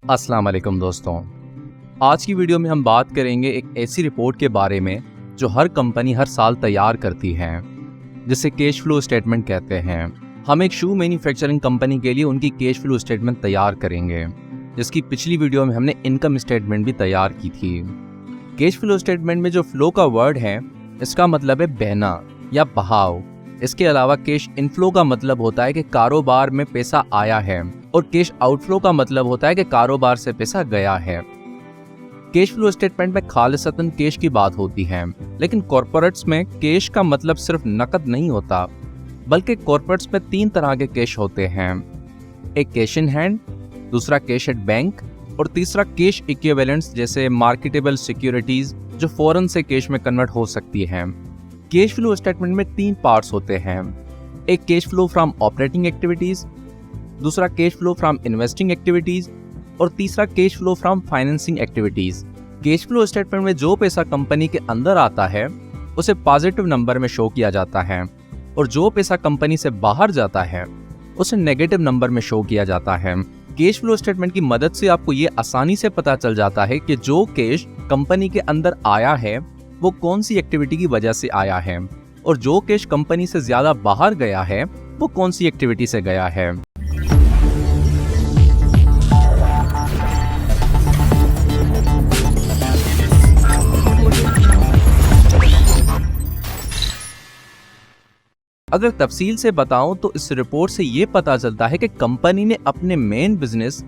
अस्सलाम वालेकुम दोस्तों। आज की वीडियो में हम बात करेंगे एक ऐसी रिपोर्ट के बारे में जो हर कंपनी हर साल तैयार करती है, जिसे कैश फ्लो स्टेटमेंट कहते हैं। हम एक शू मैन्युफैक्चरिंग कंपनी के लिए उनकी कैश फ्लो स्टेटमेंट तैयार करेंगे, जिसकी पिछली वीडियो में हमने इनकम स्टेटमेंट भी तैयार की थी। कैश फ्लो स्टेटमेंट में जो फ्लो का वर्ड है, इसका मतलब है बहना या बहाव। इसके अलावा कैश इनफ्लो का मतलब होता है कि कारोबार में पैसा आया है, और कैश आउटफ्लो का मतलब होता है कि कारोबार से पैसा गया है। कैश फ्लो स्टेटमेंट में खालिसतन कैश की बात होती है, लेकिन कॉर्पोरेट्स में कैश का मतलब सिर्फ नकद नहीं होता, बल्कि कॉर्पोरेट्स में 3 तरह के कैश होते हैं। एक कैश इन हैंड, दूसरा कैश एट बैंक, और तीसरा कैश इक्विवेलेंट्स जैसे मार्केटेबल सिक्योरिटीज जो फौरन से कैश में कन्वर्ट हो सकती हैं। कैश फ्लो स्टेटमेंट में 3 पार्ट्स होते हैं। एक cash flow from operating activities, दूसरा cash flow from investing activities, और तीसरा cash flow from financing activities. Cash flow statement में जो पैसा कंपनी के अंदर आता है उसे पॉजिटिव नंबर में शो किया जाता है, और जो पैसा कंपनी से बाहर जाता है उसे नेगेटिव नंबर में शो किया जाता है। कैश फ्लो स्टेटमेंट की मदद से आपको ये आसानी से पता चल जाता है कि जो कैश कंपनी के अंदर आया है वो कौन सी एक्टिविटी की वजह से आया है, और जो कैश कंपनी से ज्यादा बाहर गया है वो कौन सी एक्टिविटी से गया है। अगर तफसील से बताऊं तो इस रिपोर्ट से ये पता चलता है कि कंपनी ने अपने मेन बिजनेस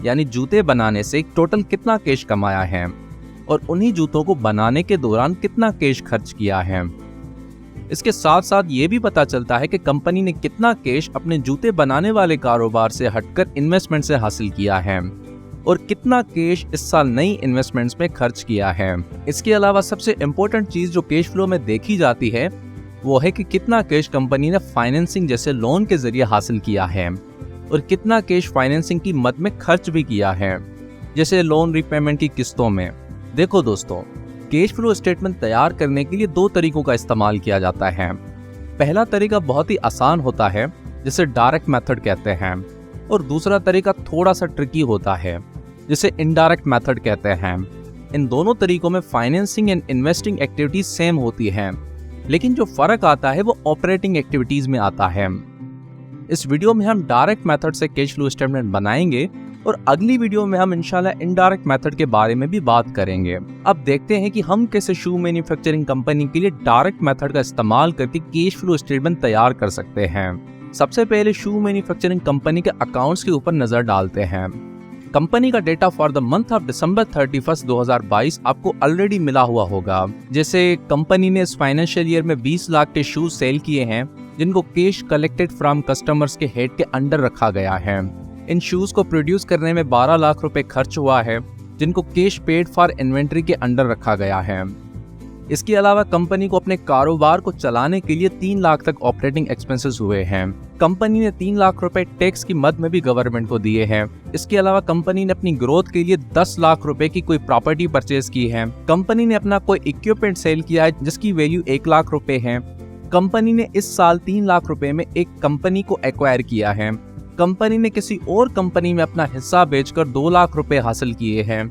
यानी जूते बनाने से टोटल कितना कैश कमाया है, और उन्हीं जूतों को बनाने के दौरान कितना कैश खर्च किया है। इसके साथ साथ ये भी पता चलता है कि कंपनी ने कितना कैश अपने जूते बनाने वाले कारोबार से हटकर इन्वेस्टमेंट से हासिल किया है, और कितना कैश इस साल नई इन्वेस्टमेंट्स में खर्च किया है। इसके अलावा सबसे इम्पोर्टेंट चीज जो कैश फ्लो में देखी जाती है वो है कि कितना कैश कंपनी ने फाइनेंसिंग जैसे लोन के जरिए हासिल किया है, और कितना कैश फाइनेंसिंग की मद में खर्च भी किया है, जैसे लोन रिपेमेंट की किस्तों में। देखो दोस्तों, कैश फ्लो स्टेटमेंट तैयार करने के लिए 2 तरीकों का इस्तेमाल किया जाता है। पहला तरीका बहुत ही आसान होता है, जिसे डायरेक्ट मेथड कहते हैं, और दूसरा तरीका थोड़ा सा ट्रिकी होता है, जिसे इनडायरेक्ट मेथड कहते हैं। इन दोनों तरीकों में financing and investing activities same होती हैं, लेकिन जो फर्क आता है वो ऑपरेटिंग एक्टिविटीज में आता है। इस वीडियो में हम डायरेक्ट मेथड से कैश फ्लो स्टेटमेंट बनाएंगे, और अगली वीडियो में हम इंशाल्लाह इनडायरेक्ट मेथड के बारे में भी बात करेंगे। अब देखते हैं कि हम कैसे शू मैन्युफैक्चरिंग कंपनी के लिए डायरेक्ट मेथड का इस्तेमाल करके कैश फ्लो स्टेटमेंट तैयार कर सकते हैं। सबसे पहले शू मैन्युफैक्चरिंग कंपनी के अकाउंट्स के ऊपर नजर डालते हैं। कंपनी का data for the month of December 31, 2022 आपको ऑलरेडी मिला हुआ होगा। जैसे कंपनी ने इस फाइनेंशियल ईयर में 20 लाख के शूज सेल किए हैं, जिनको कैश कलेक्टेड फ्रॉम कस्टमर्स के हेड के अंडर रखा गया है। इन शूज को प्रोड्यूस करने में 12 लाख रुपए खर्च हुआ है, जिनको कैश पेड फॉर इन्वेंट्री के अंडर रखा गया है। इसके अलावा कंपनी को अपने कारोबार को चलाने के लिए 3 लाख तक ऑपरेटिंग एक्सपेंसेस हुए हैं। कंपनी ने 3 लाख रुपए टैक्स की मद में भी गवर्नमेंट को दिए हैं। इसके अलावा कंपनी ने अपनी ग्रोथ के लिए 10 लाख रुपए की कोई प्रॉपर्टी परचेज की है। कंपनी ने अपना कोई इक्विपमेंट सेल किया है जिसकी वैल्यू 1 लाख रुपए है। कंपनी ने इस साल 3 लाख रुपए में एक कंपनी को एक्वायर किया है। कंपनी ने किसी और कंपनी में अपना हिस्सा बेचकर 2 लाख रुपए हासिल किए हैं।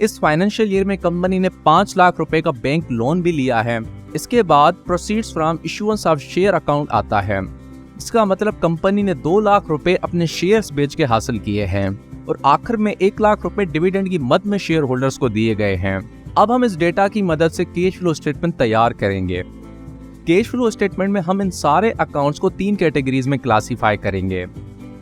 इस फाइनेंशियल ईयर में कंपनी ने 5 लाख रुपए का बैंक लोन भी लिया है। इसके बाद proceeds from issuance of share account आता है। इसका मतलब कंपनी ने 2 लाख रुपए अपने शेयर्स बेच के हासिल किए हैं, और आखिर में 1 लाख रुपए डिविडेंड की मद में शेयर होल्डर्स को दिए गए हैं। अब हम इस डेटा की मदद से कैश फ्लो स्टेटमेंट तैयार करेंगे। कैश फ्लो स्टेटमेंट में हम इन सारे अकाउंट्स को 3 कैटेगरीज में क्लासिफाई करेंगे,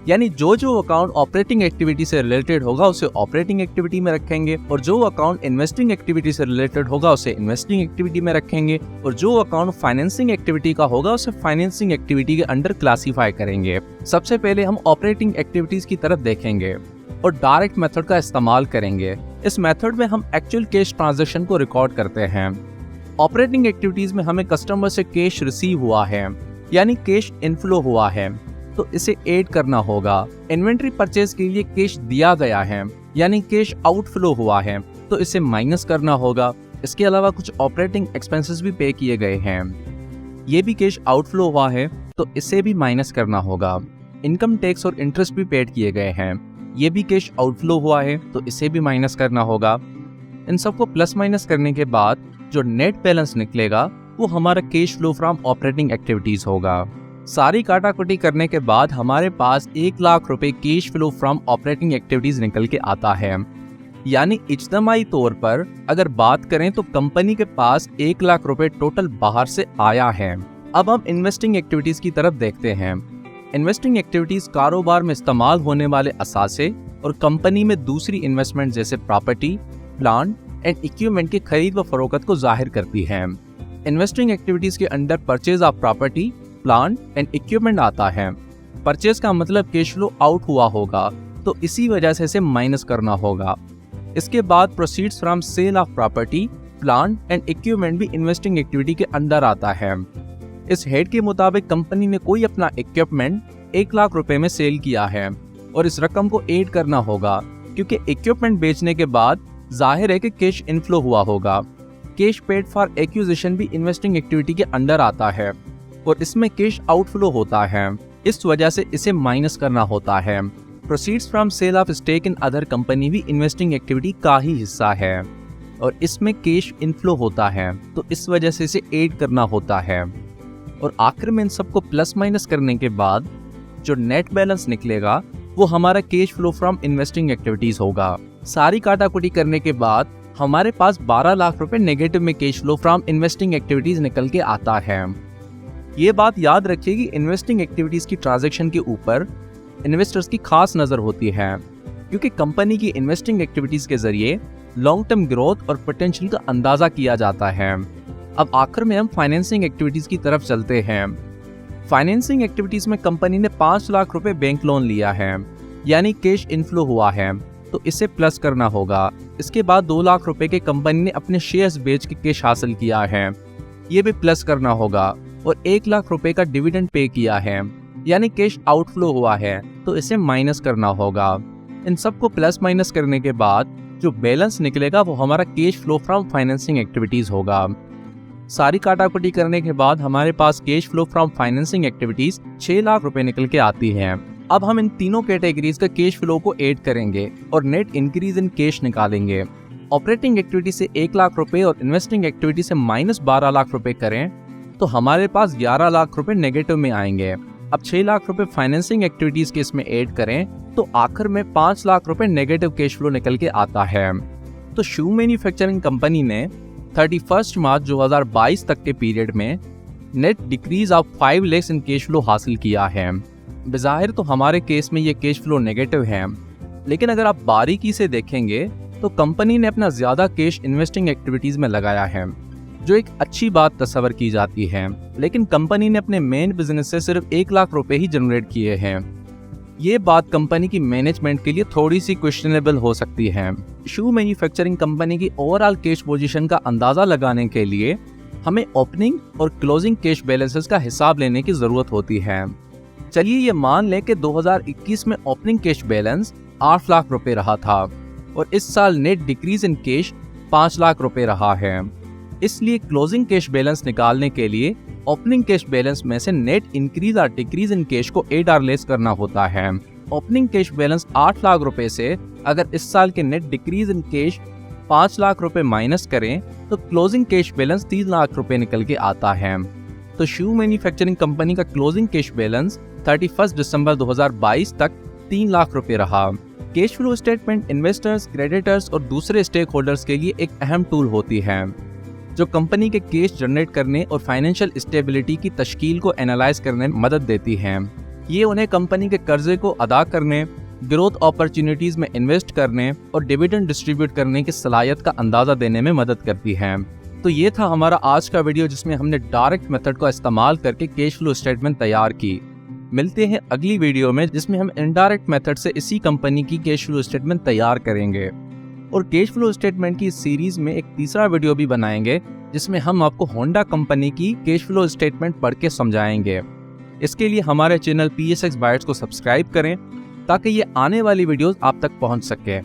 यानी जो अकाउंट ऑपरेटिंग एक्टिविटी से रिलेटेड होगा उसे ऑपरेटिंग एक्टिविटी में रखेंगे, और जो अकाउंट इन्वेस्टिंग एक्टिविटी से रिलेटेड होगा उसे इन्वेस्टिंग एक्टिविटी में रखेंगे, और जो अकाउंट फाइनेंसिंग एक्टिविटी का होगा उसे फाइनेंसिंग एक्टिविटी के अंडर क्लासिफाई करेंगे। सबसे पहले हम ऑपरेटिंग एक्टिविटीज की तरफ देखेंगे और डायरेक्ट मेथड का इस्तेमाल करेंगे। इस मेथड में हम एक्चुअल कैश ट्रांजैक्शन को रिकॉर्ड करते हैं। ऑपरेटिंग एक्टिविटीज में हमें कस्टमर से कैश रिसीव हुआ है, यानी कैश इनफ्लो हुआ है, तो इसे ऐड करना होगा। इन्वेंट्री परचेज के लिए कैश दिया गया है, यानी कैश आउटफ्लो हुआ है, तो इसे माइनस करना होगा। इसके अलावा कुछ ऑपरेटिंग एक्सपेंसेस भी पे किए गए हैं, ये भी कैश आउटफ्लो हुआ है, तो इसे भी माइनस करना होगा। इनकम टैक्स और इंटरेस्ट भी पेड किए गए हैं, ये भी कैश आउटफ्लो हुआ है तो इसे भी माइनस करना होगा। इन सबको प्लस माइनस करने के बाद जो नेट बैलेंस निकलेगा वो हमारा cash flow from operating activities होगा। सारी काटाकुटी करने के बाद हमारे पास 1 लाख रुपए cash flow from operating activities निकल के आता है। यानी इज्तमाई तौर पर अगर बात करें तो कंपनी के पास 1 लाख रुपए टोटल बाहर से आया है। अब हम इन्वेस्टिंग एक्टिविटीज की तरफ देखते हैं। इन्वेस्टिंग एक्टिविटीज कारोबार में इस्तेमाल होने वाले असासे और कंपनी में दूसरी इन्वेस्टमेंट जैसे प्रॉपर्टी, प्लांट एंड इक्विपमेंट की खरीद व फरोख्त को जाहिर करती है। इन्वेस्टिंग एक्टिविटीज के under purchase of property, plant and equipment आता है। परचेज का मतलब कैश फ्लो आउट हुआ होगा तो इसी वजह से इसे माइनस करना होगा। इसके बाद proceeds from sale of property, plant and equipment भी इन्वेस्टिंग एक्टिविटी के अंडर आता है। इस हेड के मुताबिक कंपनी ने कोई अपना इक्विपमेंट 1 लाख रुपए में सेल किया है और इस रकम को ऐड करना होगा क्योंकि इक्विपमेंट बेचने के बाद जाहिर है कि कैश इनफ्लो हुआ होगा। कैश पेड फॉर एक्विजिशन भी इन्वेस्टिंग एक्टिविटी के अंडर आता है और इसमें कैश आउटफ्लो होता है, इस वजह से इसे माइनस करना होता है। Proceeds from sale of stake in other company भी इन्वेस्टिंग एक्टिविटी का ही हिस्सा है और इसमें कैश इनफ्लो होता है तो इस वजह से इसे ऐड करना होता है। और आखिर में इन सबको प्लस माइनस करने के बाद जो नेट बैलेंस निकलेगा वो हमारा cash flow from investing activities होगा। सारी काटाकुटी करने के बाद हमारे पास 12 लाख रुपए नेगेटिव में cash flow from investing activities निकल के आता है। ये बात याद रखिए कि इन्वेस्टिंग एक्टिविटीज की ट्रांजैक्शन के ऊपर इन्वेस्टर्स की खास नजर होती है क्योंकि कंपनी की इन्वेस्टिंग एक्टिविटीज के जरिए लॉन्ग टर्म ग्रोथ और पोटेंशियल का अंदाजा किया जाता है। अब आखिर में हम फाइनेंसिंग एक्टिविटीज की तरफ चलते हैं। फाइनेंसिंग एक्टिविटीज में कंपनी ने 5 लाख रुपए बैंक लोन लिया है यानी कैश इनफ्लो हुआ है तो इसे प्लस करना होगा। इसके बाद 2 लाख रुपए के कंपनी ने अपने शेयर्स बेच के कैश हासिल किया है, ये भी प्लस करना होगा। और 1 लाख रुपए का डिविडेंड पे किया है यानी कैश आउटफ्लो हुआ है तो इसे माइनस करना होगा। इन सबको प्लस माइनस करने के बाद जो बैलेंस निकलेगा वो हमारा cash flow from financing activities होगा। सारी काटाकुटी करने के बाद हमारे पास cash flow from financing activities 6 lakh रुपए निकल के आती है। अब हम इन तीनों कैटेगरीज का कैश फ्लो को ऐड करेंगे और नेट इंक्रीज इन कैश निकालेंगे। ऑपरेटिंग एक्टिविटी से 1 लाख रुपए और इन्वेस्टिंग एक्टिविटी से -12 लाख रुपए करें तो हमारे पास 11 लाख रुपए नेगेटिव में आएंगे। अब 6 लाख रुपए फाइनेंसिंग एक्टिविटीज के इसमें ऐड करें तो आखिर में 5 लाख रुपए नेगेटिव कैश फ्लो निकल के आता है। तो शू मैन्युफैक्चरिंग कंपनी ने 31 मार्च 2022 तक के पीरियड में net decrease of 5 lakh in cash flow हासिल किया है। बज़ाहिर तो हमारे केस में ये कैश फ्लो नेगेटिव है, लेकिन अगर आप बारीकी से देखेंगे तो कंपनी ने अपना ज्यादा कैश इन्वेस्टिंग एक्टिविटीज में लगाया है, जो एक अच्छी बात तस्वर की जाती है। लेकिन कंपनी ने अपने मेन बिजनेस से सिर्फ 1 लाख रुपए ही जनरेट किए हैं। ये बात कंपनी की मैनेजमेंट के लिए थोड़ी सी क्वेश्चनेबल हो सकती है। शू मैन्युफैक्चरिंग कंपनी की ओवरऑल कैश पोजीशन का अंदाजा लगाने के लिए हमें ओपनिंग और क्लोजिंग कैश बैलेंसेस का हिसाब लेने की जरूरत होती है। चलिए ये मान लें कि 2021 में ओपनिंग कैश बैलेंस 8 लाख रुपए रहा था और इस साल net decrease in cash 5 lakh रुपए रहा है। इसलिए क्लोजिंग कैश बैलेंस निकालने के लिए ओपनिंग कैश बैलेंस में से नेट इंक्रीज और डिक्रीज इन कैश को ऐड और लेस करना होता है। ओपनिंग कैश बैलेंस 8 लाख रुपए से अगर इस साल के net decrease in cash 5 lakh रुपए माइनस करें तो क्लोजिंग कैश बैलेंस 3 लाख रुपए निकल के आता है। तो शू मैन्युफैक्चरिंग कंपनी का क्लोजिंग कैश बैलेंस 31 दिसंबर 2022 तक 3 लाख रुपए रहा। Cash flow statement investors, creditors और दूसरे स्टेक होल्डर्स के लिए एक अहम टूल होती है जो कंपनी के कैश जनरेट करने और फाइनेंशियल स्टेबिलिटी की तश्कील को एनालाइज करने में मदद देती है। ये उन्हें कंपनी के कर्जे को अदा करने, ग्रोथ अपॉर्चुनिटीज में इन्वेस्ट करने और डिविडेंड डिस्ट्रीब्यूट करने की सलाहियत का अंदाजा देने में मदद करती है। तो ये था हमारा आज का वीडियो जिसमें हमने डायरेक्ट मेथड का इस्तेमाल करके कैश फ्लो स्टेटमेंट तैयार की। मिलते हैं अगली वीडियो में जिसमें हम इनडायरेक्ट मेथड से इसी कंपनी की कैश फ्लो स्टेटमेंट तैयार करेंगे। और कैश फ्लो स्टेटमेंट की सीरीज में एक तीसरा वीडियो भी बनाएंगे जिसमें हम आपको होंडा कंपनी की कैश फ्लो स्टेटमेंट पढ़ के समझाएंगे। इसके लिए हमारे चैनल PSX बाइट्स को सब्सक्राइब करें ताकि ये आने वाली वीडियोस आप तक पहुंच सके।